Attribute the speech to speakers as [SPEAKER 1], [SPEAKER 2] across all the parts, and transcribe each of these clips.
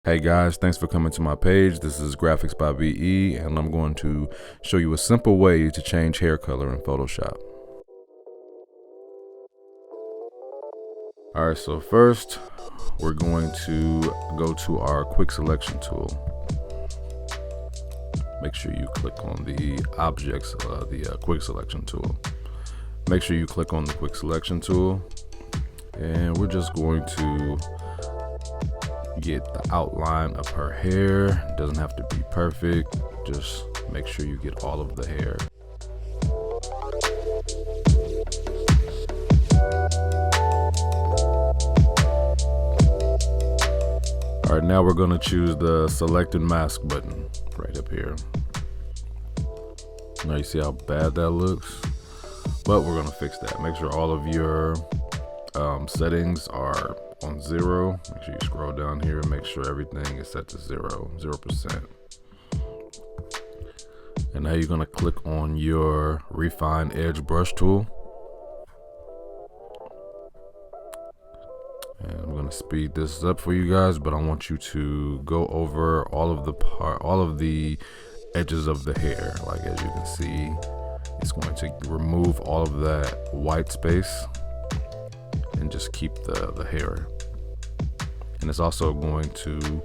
[SPEAKER 1] Hey guys, thanks for coming to my page. This is Graphics by VE, and I'm going to show you a simple way to change hair color in Photoshop. Alright, so first we're going to go to our quick selection tool. Make sure you click on the objects, the quick selection tool. Make sure you click on the quick selection tool, and we're just going to get the outline of her hair. It doesn't have to be perfect, just make sure you get all of the hair. All right, now we're going to choose the select and mask button right up here. Now you see how bad that looks, but we're going to fix that. Make sure all of your settings are on 0. Make sure you scroll down here and make sure everything is set to 0%. And now you're going to click on your refine edge brush tool. And I'm going to speed this up for you guys, but I want you to go over all of the edges of the hair. Like, as you can see, it's going to remove all of that white space and just keep the hair. And it's also going to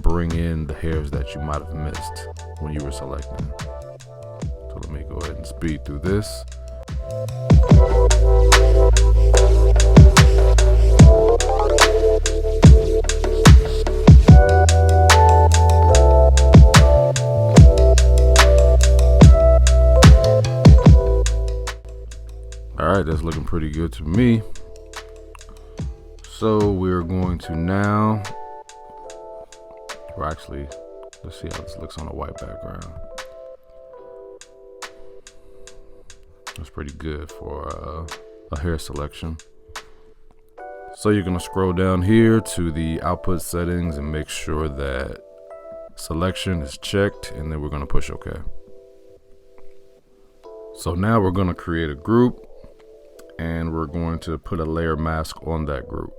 [SPEAKER 1] bring in the hairs that you might have missed when you were selecting. So let me go ahead and speed through this. Alright, that's looking pretty good to me. So we're going to now, or actually, let's see how this looks on a white background. That's pretty good for a hair selection. So you're going to scroll down here to the output settings and make sure that selection is checked, and then we're going to push OK. So now we're going to create a group, and we're going to put a layer mask on that group.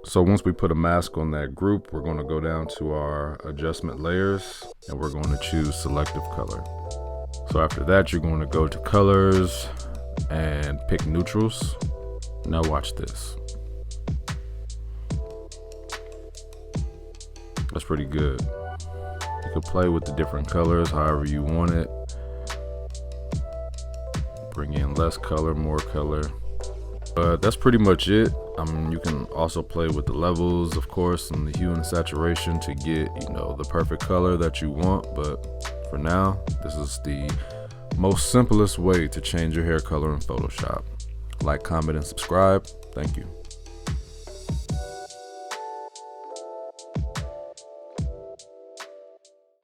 [SPEAKER 1] So once we put a mask on that group, we're going to go down to our adjustment layers, and we're going to choose selective color. So after that, you're going to go to colors and pick neutrals. Now watch this. That's pretty good. You can play with the different colors however you want it. Bring in less color, more color. But that's pretty much it. You can also play with the levels, of course, and the hue and saturation to get, the perfect color that you want. But for now, this is the most simplest way to change your hair color in Photoshop. Like, comment, and subscribe. Thank you.